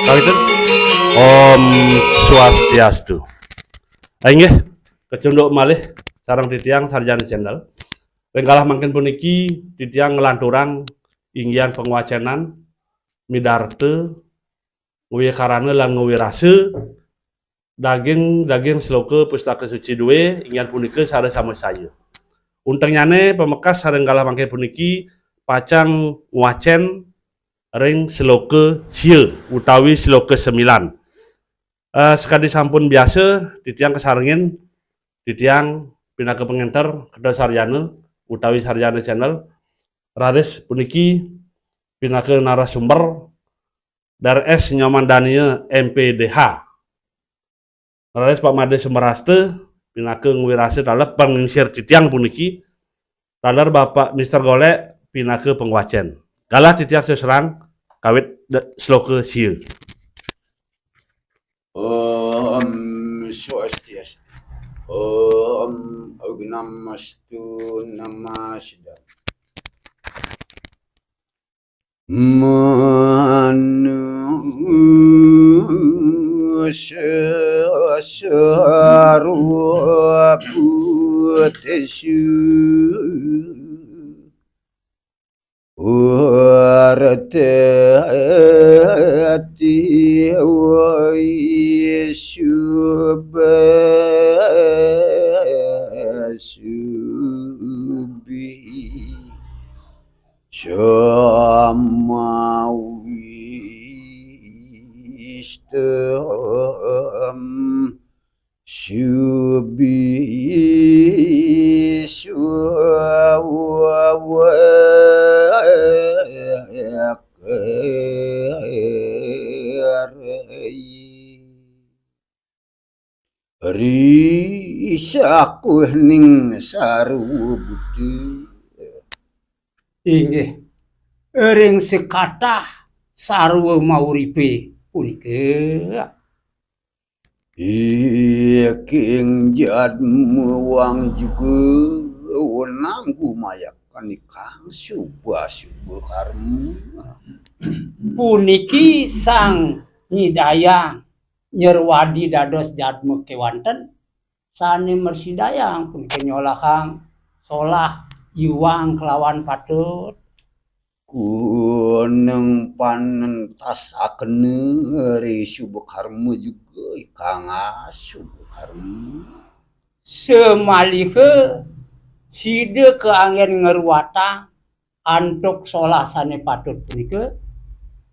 Kawitan Om Swastiastu. Inggih kecunduk malih sareng titiang sarjana jenderal. Pengkalah mangken puniki titiang ngelanturang inggian penguacenan midarte nguwikarane lan nguwirase daging sloka pustaka suci 2 inggian punika sareng sama saya. Untengnyane pemekas sareng kalah mangken puniki pacang nguacen ring sloka sieu utawi sloka 9. Sekadi sampun biasa titiang kesarengin titiang pinaka pengenter kedua sarjana utawi sarjana channel raris puniki pinaka narasumber dari S Nyomandania MPDH raris Pak Made Semeraste pinaka ngwirase dalam penginsir titiang puniki dalar Bapak Mr. Golek pinaka pengwacen galah titiang seserang kawit sloka sieu. Om Swastiastu. Om Agnamastu Namasida. Manusia sarwa putesu Wartati wa yesubasubi Samawistam Subi Suawa Risakuh ning sarwa budi inggih ring sekathah sarwa mauripe punika King jadmu wang juga wenang gumayakan ikang subah karmu puniki sang nyidayang nyerwadi dados jadme kewanten sane mersidayang puniki nyolahang solah iwang kelawan patut kuneng panentas akene ri subah karmu juga ikang subah karmu semalike side keanggen ngerwatang antuk solah sane patut punika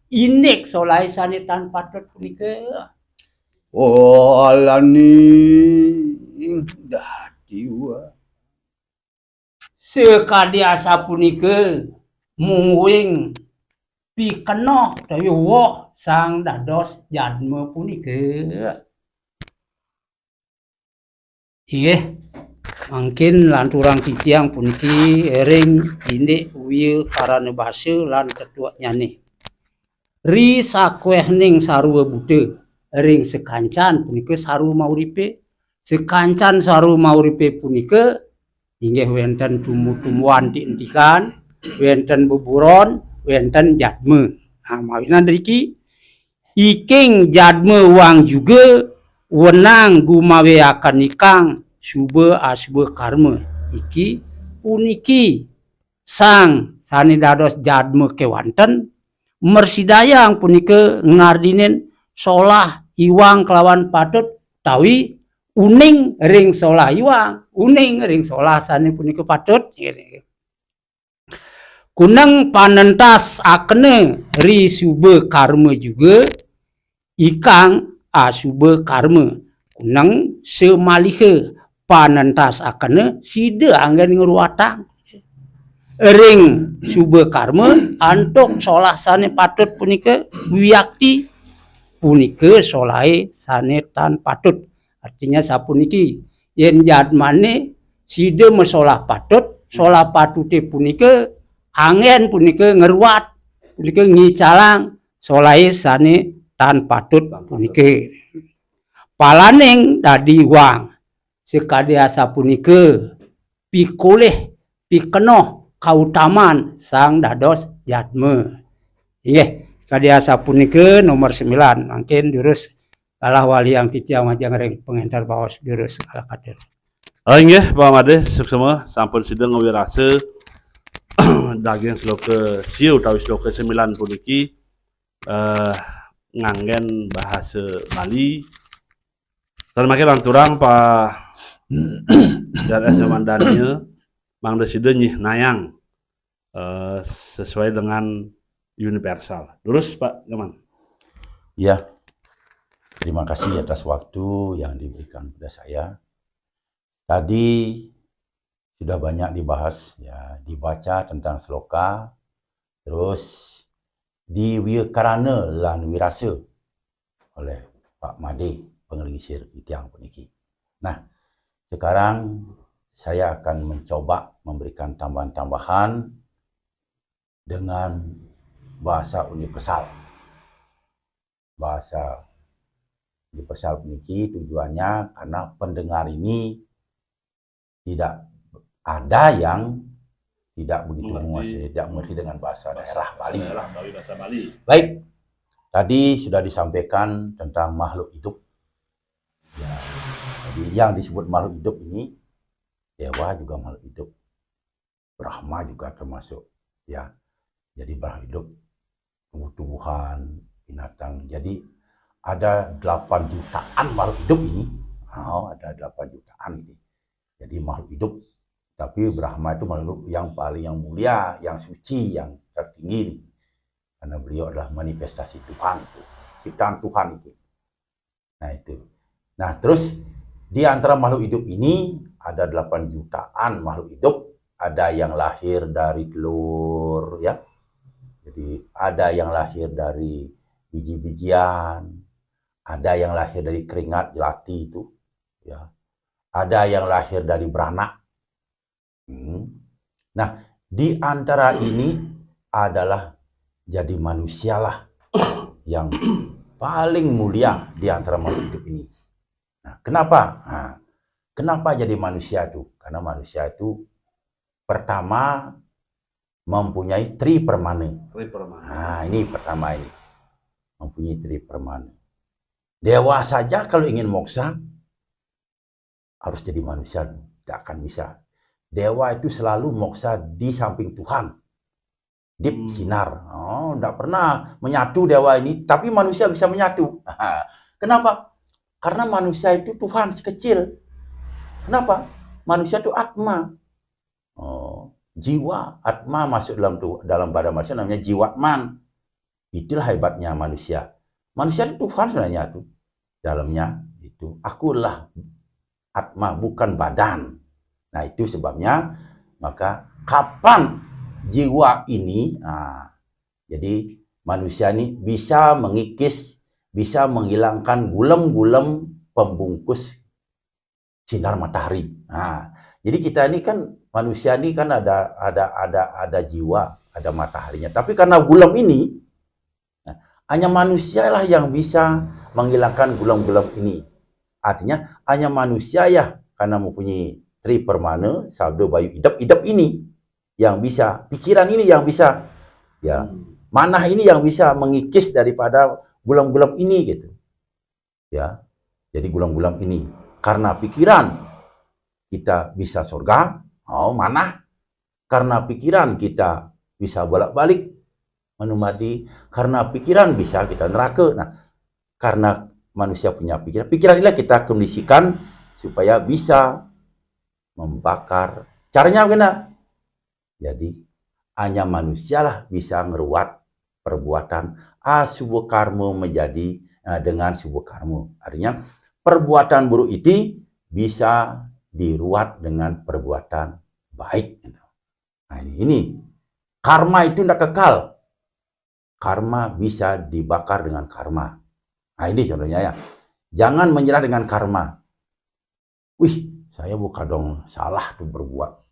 inik solah sane tan patut punika alani dadiwa sekadi asa punika mungwing pikenoh dayuh sang dados jadme punika. Inggih mungkin lanturang titiang puniki ring indik wieu karana basa lan ketua nyane. Ri sakwehning sarua bude ring sekancan punika sarua mauripe. Sekancan sarua mauripe punika inggih wonten tumbuh-tumbuhan dientikan, wonten buburon, wonten jadme. Nah, mawinan niki iking jadme wang juga wenang gumaweaken ikang suba asba karma iki puniki sang sane dados jadme kewanten mersidayang punika ngardinen solah iwang kelawan patut tawi uning ring solah iwang uning ring solah sane punika patut kuneng panentas akene ri suba karma juga ikang asuba karma kuneng semalihe panentas akene side anggen ngruwatang ring suba karma antuk solah sane patut punika wiyakti punika solahe sane tan patut artinya sapuniki yen jadmane side mesolah patut solah patute punika anggen punika ngruwat punika ngicalang solahe sane tan patut punika palaning dadi wang sekadi asa punika pikoleh pikenoh kautaman sang dados jadme. Inggih, Kadiasa punike nomor 9 mungkin durus kalah wali yang kita majang reng pengentar bawas durus kalah kader. Nggih, Pak Made, suksema sampun sidang ngawirase daging sloke siu utawi sloke 9 puniki nganggen bahasa Bali. Terima lanturang Pak Jar.S. Mandania Mang Deside nyih nayang sesuai dengan universal. Lurus Pak Nyoman. Ya, terima kasih atas waktu yang diberikan kepada saya. Tadi sudah banyak dibahas, ya, dibaca tentang sloka, terus diwikarana lan wirasa oleh Pak Made pengelisir di tiang puniki. Nah, sekarang saya akan mencoba memberikan tambahan-tambahan dengan bahasa universal. Bahasa universal puniki tujuannya karena pendengar ini tidak ada yang tidak begitu menguasai, tidak mengerti dengan bahasa daerah Bali. Bahasa Bali. Baik, tadi sudah disampaikan tentang makhluk hidup. Ya, jadi yang disebut makhluk hidup ini, dewa juga makhluk hidup, Brahma juga termasuk. Ya, jadi makhluk hidup, tumbuh-tumbuhan, binatang. Jadi ada 8 jutaan makhluk hidup ini. Ada 8 jutaan ini. Jadi makhluk hidup. Tapi Brahma itu makhluk yang paling yang mulia, yang suci, yang tertinggi. Karena beliau adalah manifestasi Tuhan, ciptaan Tuhan itu. Nah itu. Nah terus di antara makhluk hidup ini ada 8 jutaan makhluk hidup. Ada yang lahir dari telur, ya. Jadi ada yang lahir dari biji-bijian, ada yang lahir dari keringat jelati itu, ya. Ada yang lahir dari beranak. Nah, di antara ini adalah jadi manusialah yang paling mulia di antara makhluk hidup ini. Nah, kenapa? Kenapa jadi manusia itu? Karena manusia itu pertama mempunyai tripermana. Ini pertama ini. Mempunyai tripermana. Dewa saja kalau ingin moksa harus jadi manusia, tidak akan bisa. Dewa itu selalu moksa di samping Tuhan. Deep sinar. Tidak pernah menyatu dewa ini, tapi manusia bisa menyatu. Kenapa? Karena manusia itu Tuhan sekecil. Kenapa? Manusia itu atma. Jiwa, atma masuk dalam badan manusia namanya jiwatman. Itulah hebatnya manusia. Manusia itu Tuhan sebenarnya itu. Dalamnya itu akulah atma, bukan badan. Nah itu sebabnya maka kapan jiwa ini, jadi manusia ini bisa mengikis, bisa menghilangkan gulem-gulem pembungkus sinar matahari. Jadi kita ini kan manusia ini kan ada jiwa, ada mataharinya. Tapi karena gulem ini, hanya manusialah yang bisa menghilangkan gulem-gulem ini. Artinya hanya manusia ya karena mempunyai tripermana, sabdo bayu idap ini yang bisa, pikiran ini yang bisa, ya, manah ini yang bisa mengikis daripada gulem-gulem ini gitu. Ya. Jadi gulem-gulem ini karena pikiran kita bisa surga, manah. Karena pikiran kita bisa bolak-balik menumadi, karena pikiran bisa kita neraka. Nah, karena manusia punya pikiran, pikiran inilah kita kondisikan supaya bisa membakar. Caranya bagaimana? Jadi hanya manusialah bisa ngeruat perbuatan asubuh karma menjadi dengan subuh karma. Artinya perbuatan buruk itu bisa diruat dengan perbuatan baik. Nah ini karma itu tidak kekal. Karma bisa dibakar dengan karma. Nah ini contohnya ya. Jangan menyerah dengan karma. Saya bukan dong salah tuh berbuat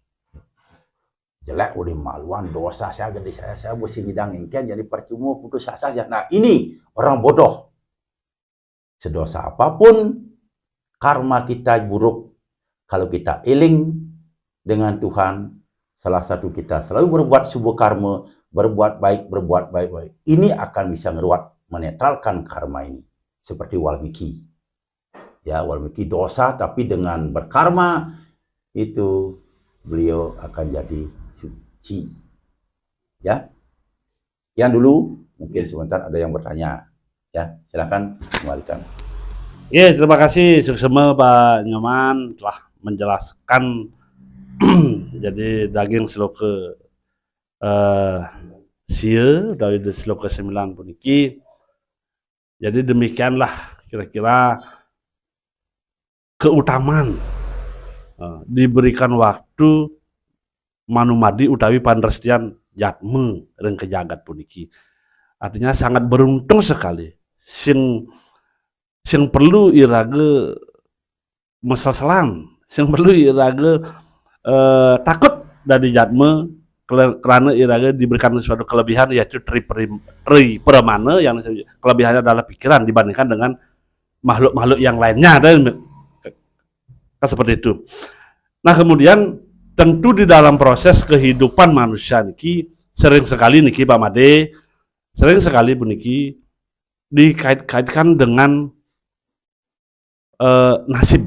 jelek udah maluan dosa saya gede saya mesti nyidang ingken jadi percuma putus asa saja. Nah ini orang bodoh. Sedosa apapun karma kita buruk, kalau kita iling dengan Tuhan, salah satu kita selalu berbuat sebuah karma, berbuat baik. Ini akan bisa menetralkan karma ini. Seperti Walmiki. Ya, Walmiki dosa tapi dengan berkarma itu beliau akan jadi suci. Ya. Yang dulu, mungkin sebentar ada yang bertanya. Ya, silakan kembalikan. Ya, terima kasih Suksema Pak Nyoman telah menjelaskan jadi daging seloke sia dari seloke 9 puniki. Jadi demikianlah kira-kira keutamaan diberikan waktu manumadi utawi panrestian jatme ring kejagat puniki. Artinya sangat beruntung sekali. Sing perlu irage meseselan, sing perlu irage takut dari jatme karena irage diberikan suatu kelebihan yaitu tri pramana yang kelebihannya adalah pikiran dibandingkan dengan makhluk-makhluk yang lainnya dan seperti itu. Nah, kemudian tentu di dalam proses kehidupan manusia niki sering sekali niki Pak Made, sering sekali puniki dikait-kaitkan dengan nasib.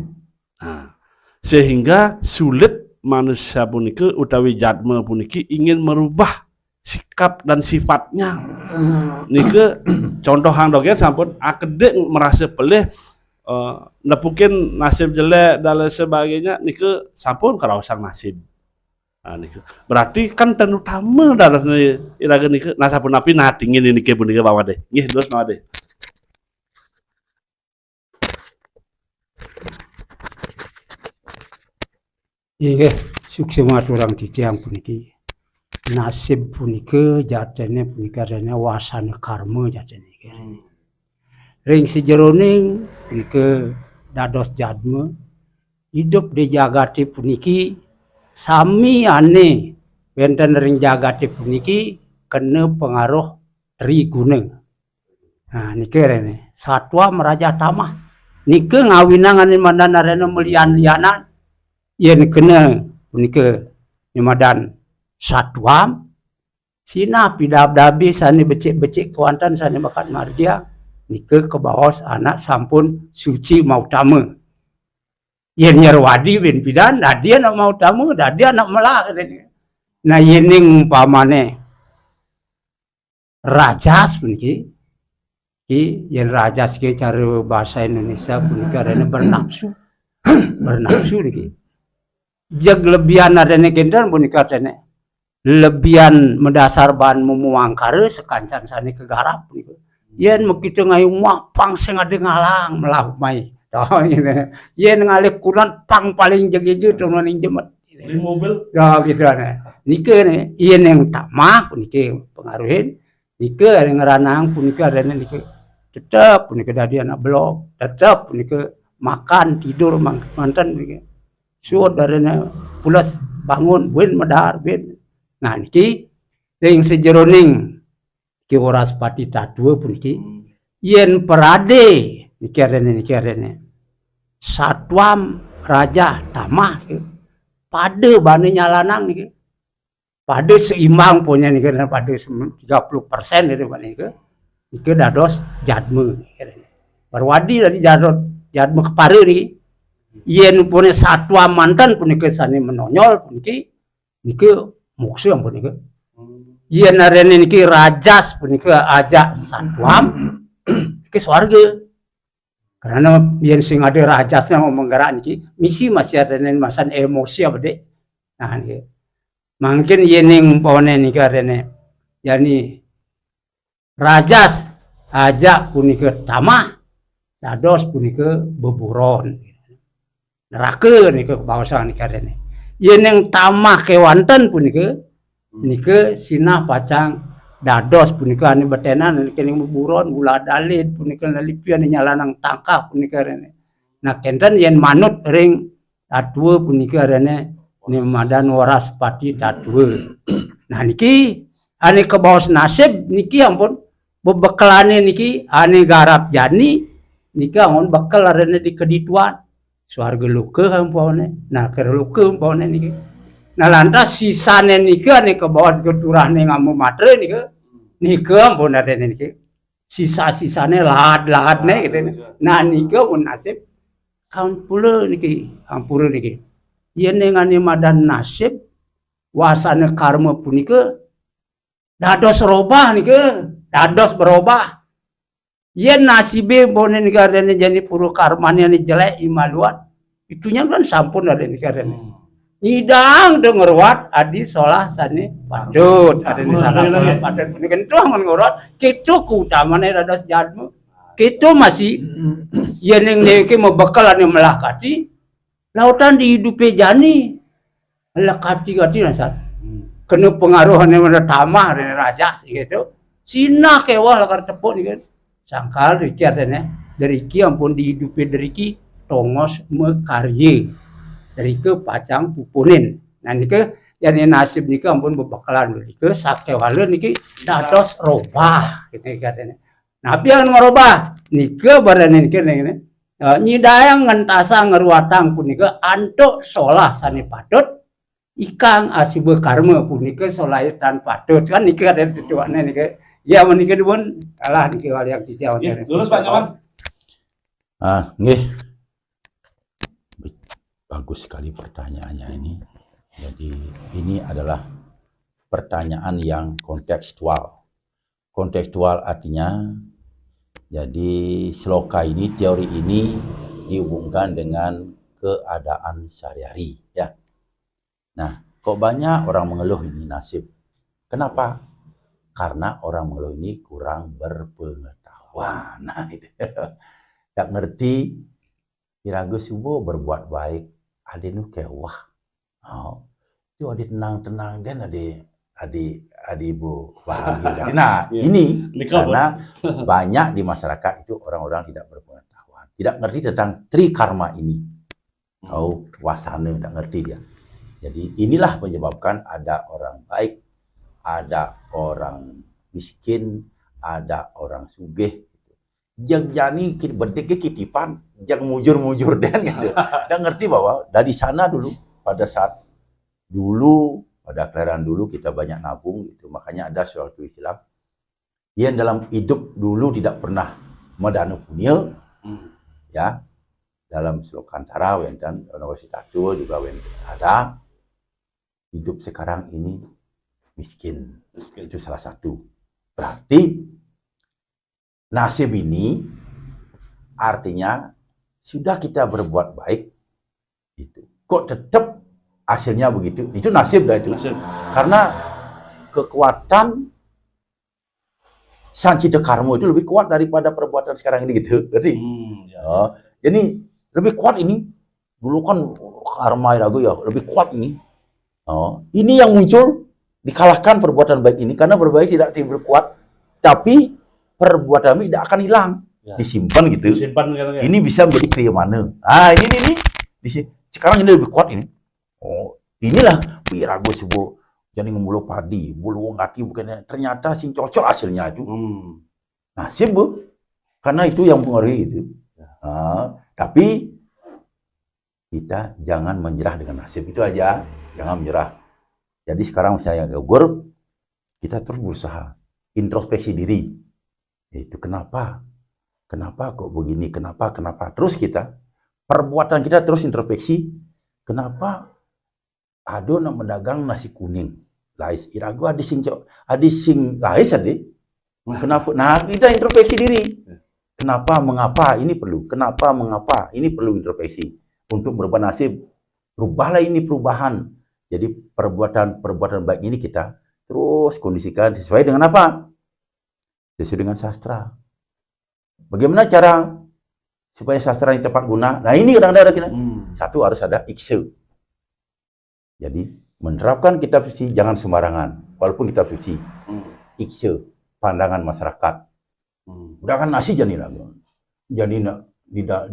Nah, sehingga sulit manusia puniki utawi jatme puniki ingin merubah sikap dan sifatnya. Nike contoh hangdoge sampun akedek merasa pelih nepukin nasib jelek dan lain sebagainya nike sampun karaosan nasib. Nah, nike berarti kan ten utama dalam iraga nike nasapun api nah tingin nike puniki Pak Made. Nggih, terus Made. Iya, Suksema turang titiang puniki. Nasib punike jatene punika rene wasana karma jatene. Ring sejeroning punike dados jadme hidup di jagati puniki sami ane benten ring jagati puniki kena pengaruh triguna. Nah nike rene satwa meraja tamah nike ngawinang ane mandana rene melian-lianan yen kena punike nimadan satwa sina pidab-dabi sani becik-becik kuantan sani bakat mardia nike kebaos anak sampun suci mau tamu yen nyarwadi bin pidan dah dia nak mau tamu dah dia nak melak nah yening pamane rajas puniki ki yen rajas ki cara bahasa Indonesia puniki arene bernafsu niki jeg lebihan adene kendan puniki arene lebihan mendasar bahan memuangkare sekancan sani kegarap puniki yen mekite ngayu mapang sing ade ngalang melah mai toh yen ngalih kuran pang paling jegeje tenan jemet Mobil ya gitu nike ne yen yang tamah puniki pengaruhin nike ada ngeranang puniki ada nike tetap puniki dadi anak blok tetap puniki makan tidur mantan puniki suot darene pulas bangun ben medar ben nah niki ring sejeroning ki oras pati tadua puniki yen perade niki arene satwam raja tamah pada bane nyalanan niki pada seimbang punya niki pada 30% itu bane niki dados jadme barwadi dari jadme kepare niki yen punya satwa mantan puniki sani menonyol puniki niki muksa ampun niki yen arene niki rajas puniki ajak satwam ke swarga karena yen sing ade rajasnya mau menggerak niki misi masih ada masan emosi abade nah niki mungkin yening umpamane niki arene yani rajas ajak puniki tamah dados puniki beburon neraka niki bangsa niki arene yening tamah kewanten puniki niki sinah pacang dados punika ane betenan kene buron gula dalit punika lalipian nyalanang tangkap punika rene nah kenten yen manut ring tatue punika rene ni madan waras pati tatue nah niki ane kebaos nasib niki ampun bebekelane niki ane garap jani niki ampun bekal rene di kedituan swarga luka ampune nah keur luka ampune niki Nah lantas sisane nike ane ke bawah keturane ngamu matre nike ampun ada nike. Sisa-sisane lahat-lahatne gitu. Nah nike pun nasib ampura niki. Yen ngane madan nasib wasana karma punika dados robah nike, dados berubah. Yen nasibe bonen garene jadi puru karmane ni jelek imaluat. Itunya kan sampun ada ni garene. Nyidang denger wat adi solah sane patut ada di sana solah patut punika itu amun ngorot kitu kuutamane dados jadmu. Kitu masih yen niki mebekal ane melakati lautan dihidupi jani melakati nasat. Kena pengaruhannya mana tamah dari raja gitu. Cina kewah lakar tepuk nih kan. Sangkal dikir dari ki ampun dihidupi dari ki tongos mekarye. Dari ke pacang pupunin. Nah nike yang nasib nike ampun bebakalan nike sakewale nike dados robah gitu katanya. Nah pian ngerobah nike badan nike nyidayang ngentasa ngeruatang punika antuk solah sane patut ikang asibe karma punika solai tan patut kan niki ada tujuannya niki ya menika dipun alah niki waliang disiawan Lurus Pak Nyaman. Nggih. Bagus sekali pertanyaannya ini. Jadi ini adalah pertanyaan yang kontekstual. Kontekstual artinya jadi sloka ini, teori ini dihubungkan dengan keadaan sehari-hari ya. Nah, kok banyak orang mengeluh ini nasib. Kenapa? Karena orang mengeluh ini kurang berpengetahuan. Nah, itu. Tak ngerti kirago subuh berbuat baik. Ade nu kewah. Oh, itu ade tenang-tenang dan ade ibu bahagia. Nah, ini karena banyak di masyarakat itu orang-orang tidak berpengetahuan, tidak ngerti tentang trikarma ini. Oh, wasana tidak ngerti dia. Jadi inilah menyebabkan ada orang baik, ada orang miskin, ada orang sugih. Jang jani berdeke kitipan, jang mujur-mujur dan gitu. Dan ngerti bahwa dari sana dulu pada saat dulu pada kelahiran dulu kita banyak nabung gitu. Makanya ada suatu istilah yang dalam hidup dulu tidak pernah medanu punya ya. Dalam Slokantara wenten Universitatu juga ada hidup sekarang ini miskin. Itu salah satu. Berarti nasib ini artinya sudah kita berbuat baik itu. Kok tetap hasilnya begitu? Itu nasib dah itu. Nasib. Karena kekuatan sancita karma itu lebih kuat daripada perbuatan sekarang ini gitu. Jadi lebih kuat ini. Dulu kan karma ragu ya, lebih kuat ini. Ini yang muncul dikalahkan perbuatan baik ini karena berbaik tidak berkuat, tapi perbuatan ini tidak akan hilang, disimpan gitu. Disimpan kan. Ini bisa menjadi priyamana. Ini sekarang ini lebih kuat ini. Inilah birago subuh jadi ngembulu padi, bulu ngati bukannya ternyata sing cocok hasilnya itu. Nasib bu, karena itu yang pengaruhi itu. Tapi kita jangan menyerah dengan nasib itu aja, jangan menyerah. Jadi sekarang saya gugur, kita terus berusaha introspeksi diri. Itu kenapa kok begini, kenapa terus kita perbuatan kita terus introspeksi. Kenapa ada nak mendagang nasi kuning lais irago adi sing lais ade. Kenapa? Nah, kita introspeksi diri. Kenapa, mengapa ini perlu? Kenapa, mengapa ini perlu introspeksi untuk merubah nasib. Rubahlah ini perubahan. Jadi perbuatan baik ini kita terus kondisikan sesuai dengan apa? Sesuai dengan sastra. Bagaimana cara supaya sastra ini tepat guna? Nah ini kadang-kadang kita. Satu harus ada ikse. Jadi menerapkan kitab suci jangan sembarangan. Walaupun kitab suci. Ikse, pandangan masyarakat. Udah kan nasi jadi lagi. Jadi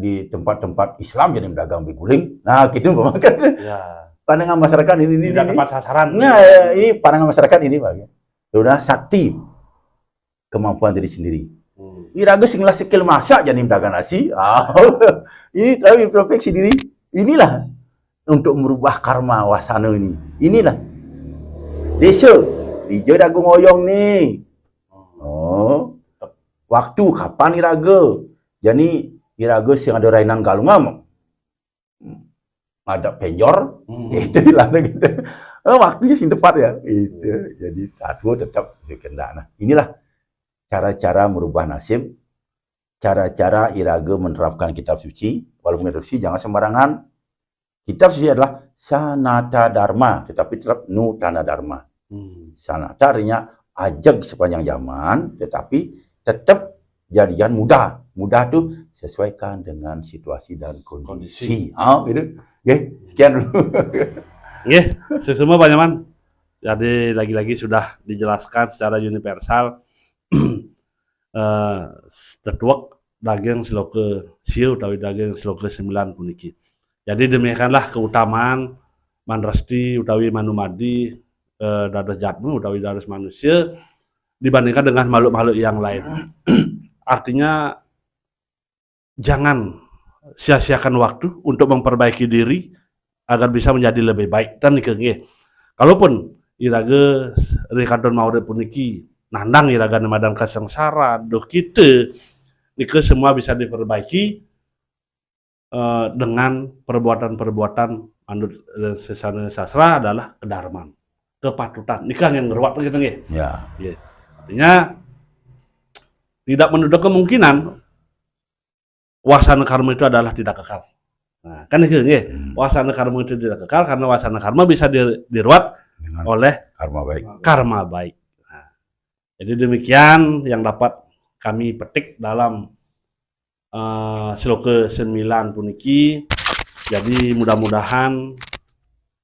di tempat-tempat Islam jadi dagang biguling. Nah gitu memakan. Pandangan masyarakat ini tempat sasaran. Nah, ini pandangan masyarakat ini bagi. Sudah sakti kemampuan diri sendiri. Irago singlah skill masak jadi dagang nasi. Ini terlalu introspeksi diri. Inilah untuk merubah karma wasana ini. Inilah desa Dija Dago ngoyong nih. Oh, waktu kapan iraga? Jadi iraga sing ada rainan galungam. Ada penjor, itu lah gitu. Waktunya sing tepat ya. Itu. Jadi tatu tetap kena. Nah, inilah cara-cara merubah nasib, cara-cara iraga menerapkan kitab suci. Walaupun kitab suci jangan sembarangan. Kitab suci adalah sanata dharma, tetapi tetap nutana dharma. Sanata artinya ajak sepanjang zaman, tetapi tetap jadian mudah. Mudah tuh sesuaikan dengan situasi dan kondisi. Gitu. Oke, sekian dulu. Oke, semua Pak Nyoman. Jadi lagi-lagi sudah dijelaskan secara universal tetuak daging seloke siu utawi daging seloke 9 puniki. Jadi demikianlah keutamaan manresti utawi manumadi dados jatmu utawi dados manusia dibandingkan dengan makhluk-makhluk yang lain. Artinya jangan sia-siakan waktu untuk memperbaiki diri agar bisa menjadi lebih baik. Dan nggih, kalaupun iraga rikantun maurip puniki nandang iraga nemadan kasengsara doh kita nike semua bisa diperbaiki dengan perbuatan-perbuatan menurut sesana sastra adalah kedarman, kepatutan. Nikah yang ngeruat gitu nggih. Ya. Ya. Artinya tidak menutup kemungkinan wasana karma itu adalah tidak kekal. Nah, kan itu nggih. Wasana karma itu tidak kekal karena wasana karma bisa diruat Dengan oleh karma baik. karma baik. Nah, jadi demikian yang dapat kami petik dalam sloka 9 puniki. Jadi mudah-mudahan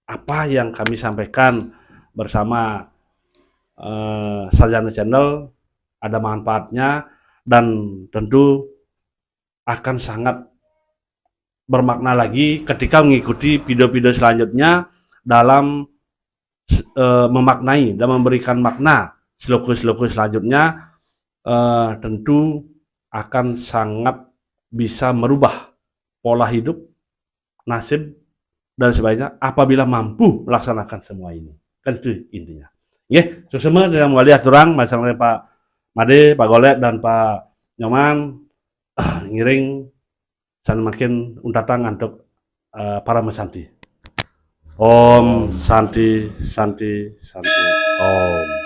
apa yang kami sampaikan bersama Sarjana Channel ada manfaatnya dan tentu akan sangat bermakna lagi ketika mengikuti video-video selanjutnya dalam memaknai dan memberikan makna sloka-sloka selanjutnya. Tentu akan sangat bisa merubah pola hidup, nasib, dan sebagainya apabila mampu melaksanakan semua ini. Kan itu intinya. Ya, semua dalam wali aturan, masalahnya Pak Made, Pak Golek, dan Pak Nyoman ngiring sana makin untatang untuk para mesanti. Om Santi Santi Santi Om.